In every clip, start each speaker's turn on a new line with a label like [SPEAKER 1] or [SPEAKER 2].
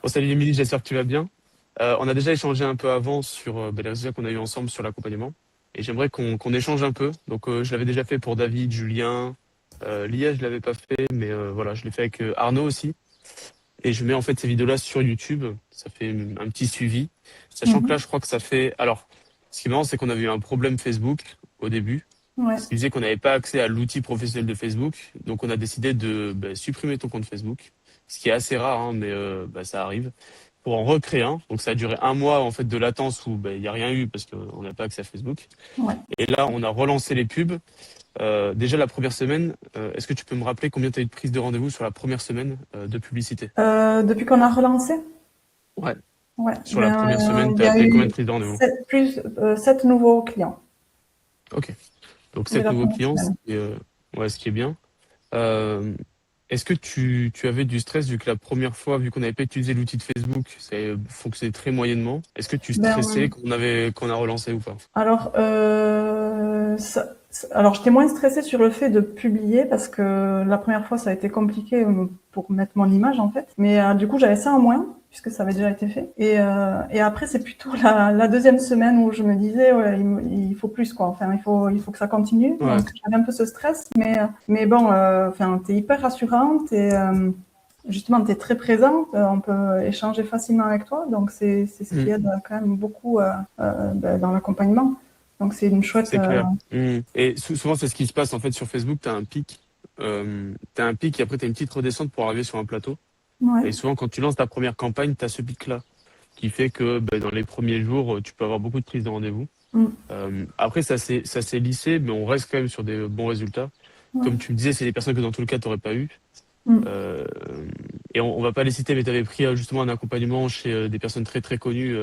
[SPEAKER 1] Bon, salut Émilie, j'espère que tu vas bien. On a déjà échangé un peu avant sur les résultats qu'on a eu ensemble sur l'accompagnement. Et j'aimerais qu'on échange un peu. Donc, je l'avais déjà fait pour David, Julien. Lia, je l'avais pas fait, mais voilà, je l'ai fait avec Arnaud aussi. Et je mets en fait ces vidéos-là sur YouTube. Ça fait un petit suivi. Sachant que là,
[SPEAKER 2] Mhm.
[SPEAKER 1] je crois que ça fait. Alors, ce qui est marrant, c'est qu'on avait eu un problème Facebook au début.
[SPEAKER 2] Ouais.
[SPEAKER 1] Ce qui disait qu'on n'avait pas accès à l'outil professionnel de Facebook. Donc, on a décidé de supprimer ton compte Facebook. Ce qui est assez rare, hein, mais ça arrive. Pour en recréer un. Donc, ça a duré un mois en fait de latence où il n'y a rien eu parce qu'on n'a pas accès à Facebook.
[SPEAKER 2] Ouais.
[SPEAKER 1] Et là, on a relancé les pubs. Déjà la première semaine, est-ce que tu peux me rappeler combien tu as eu de prises de rendez-vous sur la première semaine de publicité?
[SPEAKER 2] Depuis qu'on a relancé,
[SPEAKER 1] Ouais.
[SPEAKER 2] ouais,
[SPEAKER 1] Sur la première semaine,
[SPEAKER 2] il
[SPEAKER 1] tu
[SPEAKER 2] y
[SPEAKER 1] as
[SPEAKER 2] a
[SPEAKER 1] fait combien de
[SPEAKER 2] eu
[SPEAKER 1] prises de rendez-vous?
[SPEAKER 2] sept nouveaux clients
[SPEAKER 1] Ok. Donc
[SPEAKER 2] dès
[SPEAKER 1] 7
[SPEAKER 2] la
[SPEAKER 1] nouveaux
[SPEAKER 2] première
[SPEAKER 1] clients,
[SPEAKER 2] semaine.
[SPEAKER 1] ouais, ce qui est bien. Euh, Est-ce que tu avais du stress vu que la première fois, vu qu'on n'avait pas utilisé l'outil de Facebook, ça fonctionnait très moyennement. Est-ce que tu stressais
[SPEAKER 2] Ben,
[SPEAKER 1] qu'on a relancé ou pas?
[SPEAKER 2] alors, alors j'étais moins stressée sur le fait de publier parce que la première fois ça a été compliqué pour mettre mon image en fait. Mais du coup j'avais ça en moins puisque ça avait déjà été fait. Et après c'est plutôt la deuxième semaine où je me disais ouais, il faut plus quoi. Enfin il faut que ça continue.
[SPEAKER 1] Ouais.
[SPEAKER 2] Donc j'avais un peu ce stress, mais bon, enfin t'es hyper rassurante et justement, tu es très présent, on peut échanger facilement avec toi, donc c'est ce qui
[SPEAKER 1] Mm.
[SPEAKER 2] aide quand même beaucoup dans l'accompagnement. Donc c'est une chouette.
[SPEAKER 1] C'est clair. Mm. Et souvent, c'est ce qui se passe en fait sur Facebook. Tu as un pic. T'as un pic et après, tu as une petite redescente pour arriver sur un plateau.
[SPEAKER 2] Ouais.
[SPEAKER 1] Et souvent, quand tu lances ta première campagne, tu as ce pic-là qui fait que dans les premiers jours, tu peux avoir beaucoup de prises de rendez-vous.
[SPEAKER 2] Mm.
[SPEAKER 1] Après, ça s'est lissé, mais on reste quand même sur des bons résultats.
[SPEAKER 2] Ouais.
[SPEAKER 1] Comme tu me disais, c'est des personnes que dans tout le cas, tu n'aurais pas eu.
[SPEAKER 2] Mm.
[SPEAKER 1] Euh, et on va pas les citer, mais tu avais pris justement un accompagnement chez des personnes très très connues,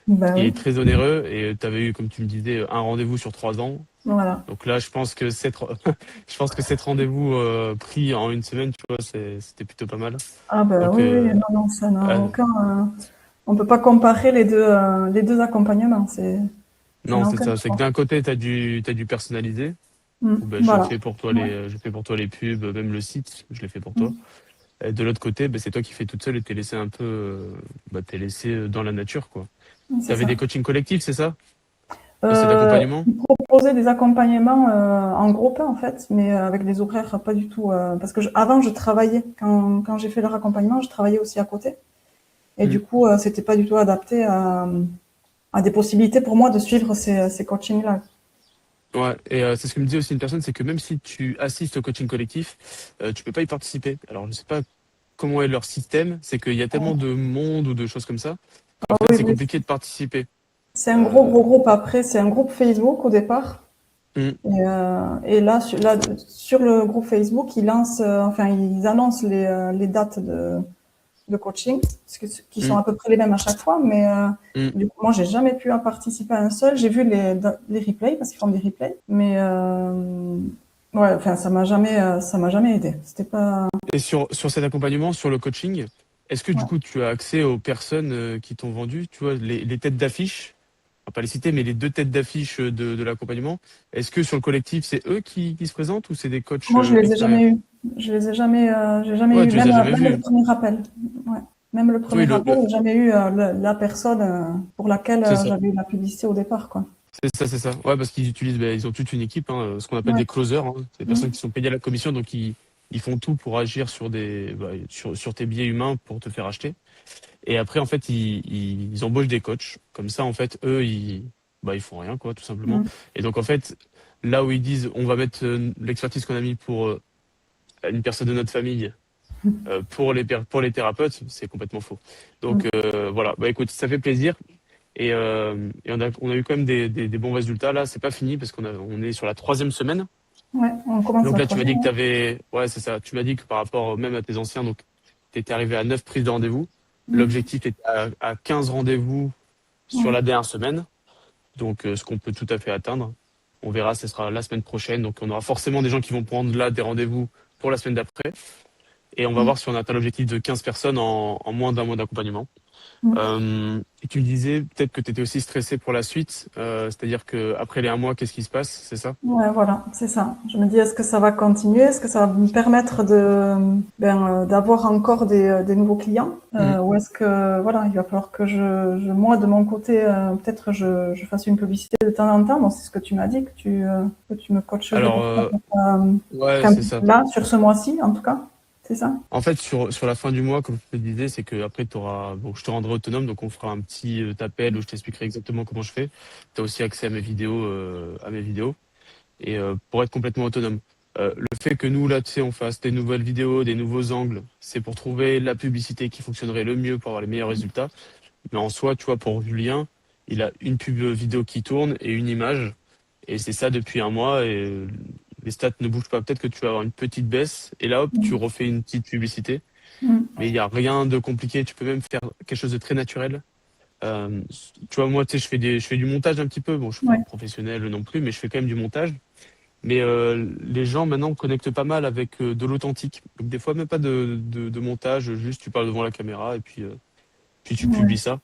[SPEAKER 2] Ben
[SPEAKER 1] qui
[SPEAKER 2] oui,
[SPEAKER 1] est très onéreux. Et tu avais eu, comme tu me disais, un rendez-vous sur 3 ans.
[SPEAKER 2] voilà.
[SPEAKER 1] Donc là, je pense que je pense que 7 rendez-vous pris en une semaine, tu vois, c'était plutôt pas mal.
[SPEAKER 2] Ah ben
[SPEAKER 1] Donc,
[SPEAKER 2] oui, oui, non, non, ça n'a
[SPEAKER 1] euh,
[SPEAKER 2] aucun. On peut pas comparer les deux accompagnements, ça
[SPEAKER 1] non,
[SPEAKER 2] n'a
[SPEAKER 1] c'est
[SPEAKER 2] aucun
[SPEAKER 1] ça. C'est que
[SPEAKER 2] rapport.
[SPEAKER 1] d'un côté, t'as du personnalisé.
[SPEAKER 2] Mm.
[SPEAKER 1] Où, je
[SPEAKER 2] Voilà.
[SPEAKER 1] fais pour toi
[SPEAKER 2] Ouais.
[SPEAKER 1] je fais pour toi les pubs, même le site, je l'ai fait pour toi.
[SPEAKER 2] Mm.
[SPEAKER 1] Et de l'autre côté, c'est toi qui fais toute seule et t'es laissé un peu, t'es laissé dans la nature, quoi.
[SPEAKER 2] C'est
[SPEAKER 1] T'avais
[SPEAKER 2] ça.
[SPEAKER 1] des coachings collectifs, c'est ça? Sur cet accompagnement?
[SPEAKER 2] Ils proposaient des accompagnements en groupe en fait, mais avec des horaires pas du tout. Parce que avant je travaillais quand j'ai fait leur accompagnement, je travaillais aussi à côté. Et
[SPEAKER 1] Hmm.
[SPEAKER 2] du coup, c'était pas du tout adapté à des possibilités pour moi de suivre ces coachings-là.
[SPEAKER 1] Ouais, et c'est ce que me dit aussi une personne, c'est que même si tu assistes au coaching collectif, tu peux pas y participer. Alors, je sais pas comment est leur système, c'est qu'il y a tellement de monde ou de choses comme ça, qu'en
[SPEAKER 2] Ah
[SPEAKER 1] fait,
[SPEAKER 2] oui,
[SPEAKER 1] c'est
[SPEAKER 2] oui.
[SPEAKER 1] compliqué de participer.
[SPEAKER 2] C'est un gros,
[SPEAKER 1] Euh,
[SPEAKER 2] gros groupe après. C'est un groupe Facebook au départ.
[SPEAKER 1] hmm,
[SPEAKER 2] Et sur le groupe Facebook, ils annoncent les dates de coaching, qui sont
[SPEAKER 1] hmm,
[SPEAKER 2] à peu près les mêmes à chaque fois. Mais
[SPEAKER 1] hmm.
[SPEAKER 2] du coup, moi, j'ai jamais pu en participer à un seul. J'ai vu les replays parce qu'ils font des replays, mais ouais, enfin, ça m'a jamais aidé. C'était pas.
[SPEAKER 1] Et sur cet accompagnement, sur le coaching, est-ce que du
[SPEAKER 2] Ouais.
[SPEAKER 1] coup, tu as accès aux personnes qui t'ont vendu, tu vois, les têtes d'affiche? On va pas les citer, mais les deux têtes d'affiche de l'accompagnement. Est-ce que sur le collectif, c'est eux qui se présentent ou c'est des coachs
[SPEAKER 2] Moi, je les ai jamais
[SPEAKER 1] extérieurs?
[SPEAKER 2] eu. Je les ai jamais, j'ai jamais
[SPEAKER 1] Ouais,
[SPEAKER 2] eu.
[SPEAKER 1] tu les
[SPEAKER 2] Même,
[SPEAKER 1] as jamais
[SPEAKER 2] même le
[SPEAKER 1] vus.
[SPEAKER 2] premier appel. Ouais. Même le
[SPEAKER 1] Oui,
[SPEAKER 2] premier appel, j'ai jamais eu la personne pour laquelle
[SPEAKER 1] c'est ça.
[SPEAKER 2] j'avais eu la publicité au départ, quoi.
[SPEAKER 1] C'est ça, c'est ça. Ouais, parce qu'ils utilisent, ils ont toute une équipe, hein, ce qu'on appelle
[SPEAKER 2] Ouais.
[SPEAKER 1] des closers, hein. C'est des personnes
[SPEAKER 2] Mm.
[SPEAKER 1] qui sont payées à la commission, donc ils font tout pour agir sur tes biais humains pour te faire acheter. Et après, en fait, ils embauchent des coachs. Comme ça, en fait, eux, ils font rien, quoi, tout simplement.
[SPEAKER 2] Mm.
[SPEAKER 1] Et donc, en fait, là où ils disent, on va mettre l'expertise qu'on a mis pour une personne de notre famille, pour les thérapeutes, c'est complètement faux. Donc,
[SPEAKER 2] Mm.
[SPEAKER 1] voilà. Bah, écoute, ça fait plaisir. Et on a eu quand même des bons résultats. Là, c'est pas fini parce on est sur la troisième semaine.
[SPEAKER 2] Ouais, on commence
[SPEAKER 1] Donc
[SPEAKER 2] la
[SPEAKER 1] là, tu m'as
[SPEAKER 2] troisième.
[SPEAKER 1] dit que
[SPEAKER 2] Ouais.
[SPEAKER 1] ouais, c'est ça. Tu m'as dit que par rapport même à tes anciens, donc, tu étais arrivé à 9 prises de rendez-vous.
[SPEAKER 2] Mm.
[SPEAKER 1] L'objectif était à 15 rendez-vous sur
[SPEAKER 2] Ouais.
[SPEAKER 1] la dernière semaine. Donc, ce qu'on peut tout à fait atteindre. On verra, ce sera la semaine prochaine. Donc, on aura forcément des gens qui vont prendre là des rendez-vous pour la semaine d'après. Et on va
[SPEAKER 2] Mm.
[SPEAKER 1] voir si on atteint l'objectif de 15 personnes en moins d'un mois d'accompagnement.
[SPEAKER 2] Mm.
[SPEAKER 1] Et tu me disais peut-être que tu étais aussi stressé pour la suite, c'est-à-dire qu'après les 1 mois, qu'est-ce qui se passe, c'est ça?
[SPEAKER 2] Ouais, voilà, c'est ça. Je me dis, est-ce que ça va continuer? Est-ce que ça va me permettre d'avoir encore des nouveaux clients?
[SPEAKER 1] Mhm.
[SPEAKER 2] Ou est-ce que, voilà, il va falloir que moi, de mon côté, peut-être je fasse une publicité de temps en temps. Bon, c'est ce que tu m'as dit, que tu me coacherais
[SPEAKER 1] Alors,
[SPEAKER 2] pour ça.
[SPEAKER 1] ouais,
[SPEAKER 2] Quand-
[SPEAKER 1] c'est ça.
[SPEAKER 2] là, sur ce mois-ci, en tout cas. C'est ça?
[SPEAKER 1] En fait, sur la fin du mois, comme je te disais, c'est que après, bon, je te rendrai autonome, donc on fera un petit appel où je t'expliquerai exactement comment je fais. Tu as aussi accès à mes vidéos, et pour être complètement autonome. Le fait que nous, là, tu sais, on fasse des nouvelles vidéos, des nouveaux angles, c'est pour trouver la publicité qui fonctionnerait le mieux pour avoir les meilleurs résultats. Mais en soi, tu vois, pour Julien, il a une pub vidéo qui tourne et une image. Et c'est ça depuis 1 mois. Et les stats ne bougent pas. Peut-être que tu vas avoir une petite baisse. Et là, hop, tu
[SPEAKER 2] Mm.
[SPEAKER 1] refais une petite publicité.
[SPEAKER 2] Mm.
[SPEAKER 1] Mais il n'y a rien de compliqué. Tu peux même faire quelque chose de très naturel. Tu vois, moi, tu sais, je fais du montage un petit peu. Bon, je suis pas
[SPEAKER 2] Ouais.
[SPEAKER 1] un professionnel non plus, mais je fais quand même du montage. Mais les gens maintenant connectent pas mal avec de l'authentique. Donc des fois, même pas de montage, juste tu parles devant la caméra et puis tu
[SPEAKER 2] Ouais.
[SPEAKER 1] publies ça.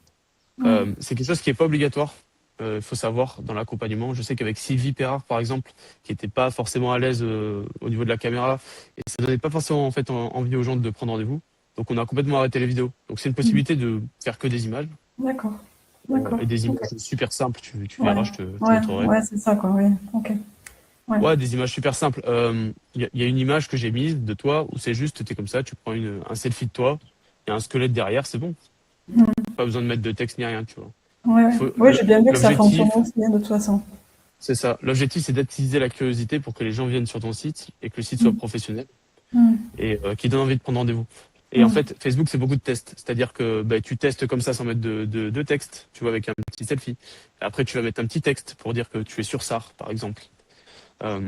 [SPEAKER 2] Ouais.
[SPEAKER 1] C'est quelque chose qui est pas obligatoire. Il faut savoir dans l'accompagnement. Je sais qu'avec Sylvie Perrard, par exemple, qui était pas forcément à l'aise au niveau de la caméra, et ça donnait pas forcément en fait envie aux gens de prendre rendez-vous. Donc on a complètement arrêté les vidéos. Donc c'est une
[SPEAKER 2] Mm.
[SPEAKER 1] possibilité de faire que des images
[SPEAKER 2] D'accord. D'accord.
[SPEAKER 1] et des
[SPEAKER 2] Ok.
[SPEAKER 1] images super simples. Tu
[SPEAKER 2] Ouais.
[SPEAKER 1] verras, je te
[SPEAKER 2] Ouais.
[SPEAKER 1] montrerai.
[SPEAKER 2] Ouais, c'est ça, quoi. Oui. Ok. Ouais.
[SPEAKER 1] Ouais, des images super simples. Il y a une image que j'ai mise de toi où c'est juste, t'es comme ça, tu prends un selfie de toi, il y a un squelette derrière, c'est bon.
[SPEAKER 2] Mm.
[SPEAKER 1] Pas besoin de mettre de texte ni rien, tu vois.
[SPEAKER 2] Ouais, ouais. Oui, j'ai bien vu que ça fonctionnait
[SPEAKER 1] L'objectif,
[SPEAKER 2] aussi, hein, de toute façon.
[SPEAKER 1] c'est ça. L'objectif, c'est d'attiser la curiosité pour que les gens viennent sur ton site et que le site soit
[SPEAKER 2] Mm.
[SPEAKER 1] professionnel
[SPEAKER 2] Mm.
[SPEAKER 1] et qui donne envie de prendre rendez-vous. Et en
[SPEAKER 2] Mm.
[SPEAKER 1] fait, Facebook, c'est beaucoup de tests. C'est-à-dire que bah, tu testes comme ça sans mettre de texte, tu vois, avec un petit selfie. Et après, tu vas mettre un petit texte pour dire que tu es sur SAR, par exemple. Euh,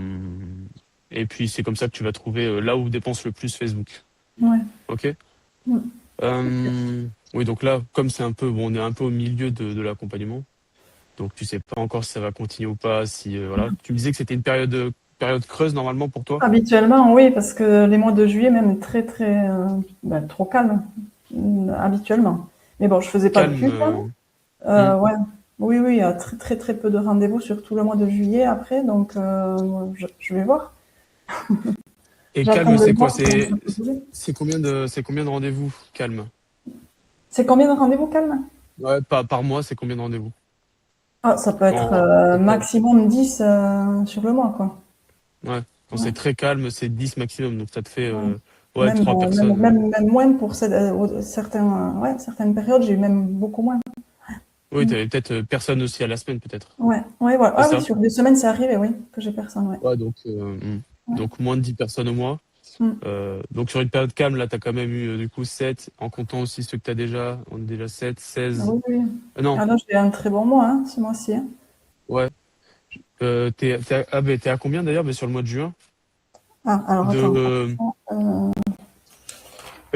[SPEAKER 1] et puis, c'est comme ça que tu vas trouver là où dépense le plus Facebook.
[SPEAKER 2] Ouais.
[SPEAKER 1] OK?
[SPEAKER 2] Mm.
[SPEAKER 1] Oui, donc là, comme c'est un peu, bon, on est un peu au milieu de l'accompagnement. Donc, tu sais pas encore si ça va continuer ou pas. Si, voilà. Tu me disais que c'était une période creuse normalement pour toi.
[SPEAKER 2] Habituellement, oui, parce que les mois de juillet, même, est très, très, trop calme, habituellement. Mais bon, je faisais pas de
[SPEAKER 1] Calme.
[SPEAKER 2] pub, hein.
[SPEAKER 1] Hmm.
[SPEAKER 2] Ouais. Oui, oui, il y a très, très, très peu de rendez-vous sur tout le mois de juillet après, donc je vais voir.
[SPEAKER 1] Et
[SPEAKER 2] J'attends
[SPEAKER 1] calme,
[SPEAKER 2] de
[SPEAKER 1] c'est quoi?
[SPEAKER 2] voir comment ça peut bouger.
[SPEAKER 1] C'est combien de rendez-vous? Calme.
[SPEAKER 2] C'est combien de rendez-vous calme?
[SPEAKER 1] Ouais, par mois, c'est combien de rendez-vous?
[SPEAKER 2] Ah, ça peut être
[SPEAKER 1] En calme.
[SPEAKER 2] maximum 10 sur le mois, quoi.
[SPEAKER 1] Ouais. Quand c'est
[SPEAKER 2] Ouais,
[SPEAKER 1] très calme, c'est 10 maximum. Donc, ça te fait,
[SPEAKER 2] ouais.
[SPEAKER 1] ouais, 3 personnes.
[SPEAKER 2] Même moins pour certaines périodes, j'ai eu même beaucoup moins.
[SPEAKER 1] Oui,
[SPEAKER 2] Mm.
[SPEAKER 1] t'avais peut-être personne aussi à la semaine, peut-être.
[SPEAKER 2] Ouais, ouais, voilà.
[SPEAKER 1] C'est
[SPEAKER 2] Ah oui,
[SPEAKER 1] ça?
[SPEAKER 2] sur des semaines, c'est arrivé, oui, que j'ai personne, ouais.
[SPEAKER 1] Ouais,
[SPEAKER 2] Ouais.
[SPEAKER 1] donc moins de 10 personnes au mois.
[SPEAKER 2] Mm.
[SPEAKER 1] Donc sur une période calme, là, tu as quand même eu du coup 7 en comptant aussi ceux que tu as déjà. On est déjà 7
[SPEAKER 2] Ah
[SPEAKER 1] 16.
[SPEAKER 2] oui, oui.
[SPEAKER 1] Non,
[SPEAKER 2] Ah non, j'ai eu un très bon mois, hein, ce mois-ci, hein.
[SPEAKER 1] ouais. T'es à combien d'ailleurs? Sur le mois de juin?
[SPEAKER 2] Ah, alors
[SPEAKER 1] De,
[SPEAKER 2] attends.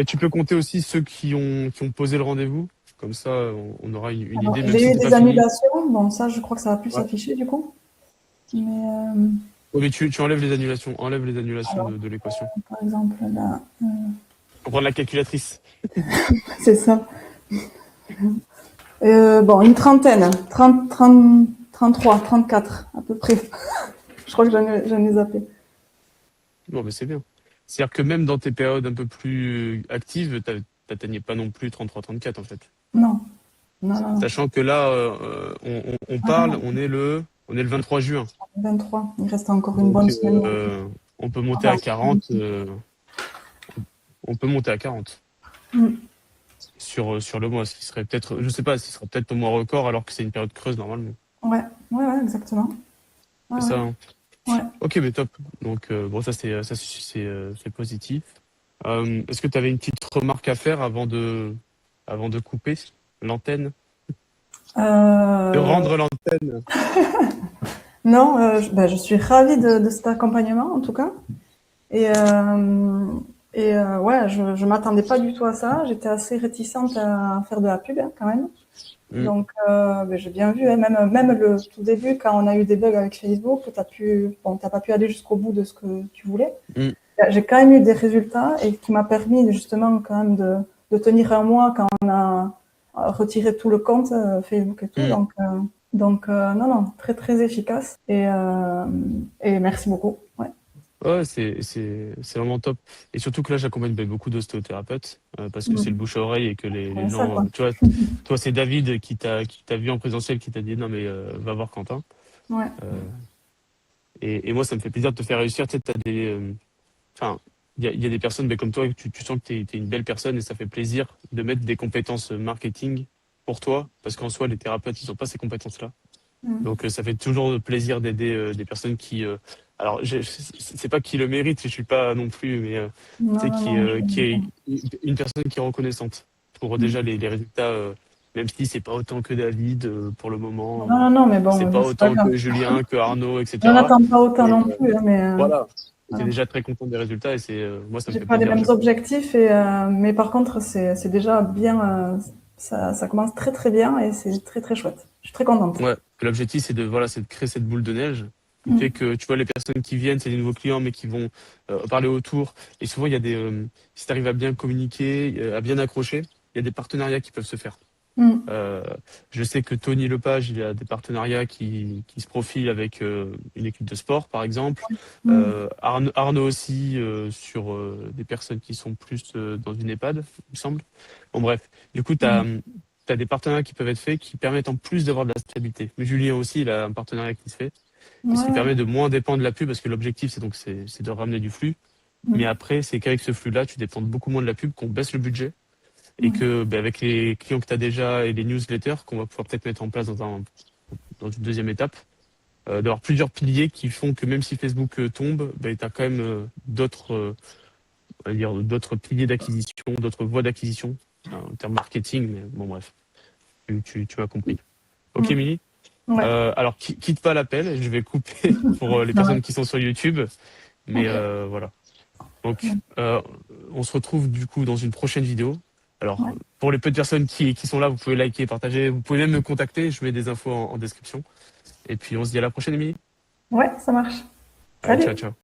[SPEAKER 1] Tu peux compter aussi ceux qui ont posé le rendez-vous. Comme ça, on aura une
[SPEAKER 2] Alors,
[SPEAKER 1] idée, même
[SPEAKER 2] j'ai
[SPEAKER 1] si
[SPEAKER 2] eu
[SPEAKER 1] c'est pas
[SPEAKER 2] des
[SPEAKER 1] fini.
[SPEAKER 2] annulations. Bon, ça, je crois que ça va plus
[SPEAKER 1] Ouais.
[SPEAKER 2] s'afficher du coup. Mais
[SPEAKER 1] Ouais, mais tu enlèves les annulations. Enlève les annulations
[SPEAKER 2] alors,
[SPEAKER 1] de l'équation.
[SPEAKER 2] par exemple, là,
[SPEAKER 1] On prend la calculatrice.
[SPEAKER 2] c'est ça. Bon, une trentaine, 33, 34 à peu près. Je crois que j'en ai zappé.
[SPEAKER 1] Bon, mais c'est bien. C'est-à-dire que même dans tes périodes un peu plus actives, t'atteignais pas non plus 33 34 en fait.
[SPEAKER 2] Non, non, non, non.
[SPEAKER 1] Sachant que là, on
[SPEAKER 2] Ah
[SPEAKER 1] parle,
[SPEAKER 2] non,
[SPEAKER 1] on est le 23 juin.
[SPEAKER 2] 23. Il reste encore une
[SPEAKER 1] Donc,
[SPEAKER 2] bonne semaine
[SPEAKER 1] on peut monter à
[SPEAKER 2] avant.
[SPEAKER 1] 40. On peut monter à 40
[SPEAKER 2] Mm.
[SPEAKER 1] sur le mois, ce qui serait peut-être, je sais pas, ce qui sera peut-être ton mois record alors que c'est une période creuse normalement.
[SPEAKER 2] Ouais, ouais, ouais, exactement. Ouais,
[SPEAKER 1] C'est
[SPEAKER 2] ouais,
[SPEAKER 1] ça, hein.
[SPEAKER 2] ouais.
[SPEAKER 1] Ok, mais top. Donc, bon, c'est positif. Est-ce que tu avais une petite remarque à faire avant de couper l'antenne, de
[SPEAKER 2] Euh,
[SPEAKER 1] rendre l'antenne?
[SPEAKER 2] non, je suis ravie de cet accompagnement en tout cas. Et, ouais, je m'attendais pas du tout à ça. J'étais assez réticente à faire de la pub, hein, quand même.
[SPEAKER 1] Mm,
[SPEAKER 2] Donc, j'ai bien vu, hein, même le tout début, quand on a eu des bugs avec Facebook, t'as pas pu aller jusqu'au bout de ce que tu voulais.
[SPEAKER 1] mm,
[SPEAKER 2] J'ai quand même eu des résultats et qui m'a permis justement quand même de tenir un mois quand on a retirer tout le compte Facebook et tout.
[SPEAKER 1] Mm.
[SPEAKER 2] Donc non, non, très très efficace. Et merci beaucoup. Ouais.
[SPEAKER 1] Ouais, c'est vraiment top. Et surtout que là, j'accompagne beaucoup d'ostéothérapeutes parce que c'est le
[SPEAKER 2] Mm.
[SPEAKER 1] bouche à oreille et que les
[SPEAKER 2] Ça,
[SPEAKER 1] gens,
[SPEAKER 2] quoi.
[SPEAKER 1] tu vois, toi, c'est David qui t'a vu en présentiel, qui t'a dit non, mais va voir Quentin.
[SPEAKER 2] Ouais.
[SPEAKER 1] Euh, et moi, ça me fait plaisir de te faire réussir. Tu sais, t'as des, enfin, il y a des personnes mais comme toi, tu sens que tu es une belle personne et ça fait plaisir de mettre des compétences marketing pour toi parce qu'en soi, les thérapeutes, ils n'ont pas ces compétences-là.
[SPEAKER 2] Mm.
[SPEAKER 1] Donc ça fait toujours plaisir d'aider des personnes qui alors c'est pas qui le mérite, je suis pas non plus mais
[SPEAKER 2] Non,
[SPEAKER 1] tu sais
[SPEAKER 2] non, non,
[SPEAKER 1] qui est une personne qui est reconnaissante pour
[SPEAKER 2] Mm.
[SPEAKER 1] déjà les résultats même si c'est pas autant que David pour le moment
[SPEAKER 2] Non, non, non, mais
[SPEAKER 1] c'est
[SPEAKER 2] bon,
[SPEAKER 1] pas
[SPEAKER 2] c'est pas
[SPEAKER 1] autant
[SPEAKER 2] grave.
[SPEAKER 1] que Julien, que Arnaud,
[SPEAKER 2] J'en
[SPEAKER 1] etc.
[SPEAKER 2] attends pas autant
[SPEAKER 1] Mais
[SPEAKER 2] non plus, hein, mais
[SPEAKER 1] voilà, c'est
[SPEAKER 2] voilà.
[SPEAKER 1] déjà très content des résultats et c'est moi ça me
[SPEAKER 2] J'ai
[SPEAKER 1] fait
[SPEAKER 2] pas les
[SPEAKER 1] plaisir à
[SPEAKER 2] mêmes
[SPEAKER 1] chaque fois.
[SPEAKER 2] objectifs mais par contre c'est déjà bien. Ça commence très très bien et c'est très très chouette. Je suis très contente.
[SPEAKER 1] Ouais, que l'objectif c'est de voilà, c'est de créer cette boule de neige qui fait
[SPEAKER 2] Mm.
[SPEAKER 1] que tu vois les personnes qui viennent, c'est des nouveaux clients mais qui vont parler autour et souvent il y a des si tu arrives à bien communiquer, à bien accrocher, il y a des partenariats qui peuvent se faire.
[SPEAKER 2] Mm.
[SPEAKER 1] Euh, je sais que Tony Lepage, il a des partenariats qui se profilent avec une équipe de sport par exemple.
[SPEAKER 2] Mm.
[SPEAKER 1] Arnaud aussi sur des personnes qui sont plus dans une EHPAD, il me semble. Bon bref, du coup tu as
[SPEAKER 2] Mm.
[SPEAKER 1] des partenariats qui peuvent être faits qui permettent en plus d'avoir de la stabilité. Mais Julien aussi, il a un partenariat qui se fait, et ce qui
[SPEAKER 2] Ouais.
[SPEAKER 1] permet de moins dépendre de la pub, parce que l'objectif, c'est de ramener du flux. Mais
[SPEAKER 2] Mm.
[SPEAKER 1] après, c'est qu'avec ce flux-là, tu dépends beaucoup moins de la pub, qu'on baisse le budget, et
[SPEAKER 2] Mm.
[SPEAKER 1] que ben, avec les clients que tu as déjà et les newsletters, qu'on va pouvoir peut-être mettre en place dans une deuxième étape, d'avoir plusieurs piliers qui font que même si Facebook tombe, ben, tu as quand même on va dire, d'autres piliers d'acquisition, d'autres voies d'acquisition, en termes marketing, mais bon bref, tu m'as compris. Ok,
[SPEAKER 2] Mm.
[SPEAKER 1] Émilie?
[SPEAKER 2] Ouais.
[SPEAKER 1] Alors, quitte pas l'appel, je vais couper pour les
[SPEAKER 2] Ouais.
[SPEAKER 1] personnes qui sont sur YouTube. Mais
[SPEAKER 2] Ok.
[SPEAKER 1] voilà. Donc, on se retrouve du coup dans une prochaine vidéo. Alors,
[SPEAKER 2] Ouais.
[SPEAKER 1] pour les peu de personnes qui sont là, vous pouvez liker, partager. Vous pouvez même me contacter. Je mets des infos en description. Et puis, on se dit à la prochaine, Émilie.
[SPEAKER 2] Ouais, ça marche.
[SPEAKER 1] Allez, ciao,
[SPEAKER 2] Salut.
[SPEAKER 1] ciao.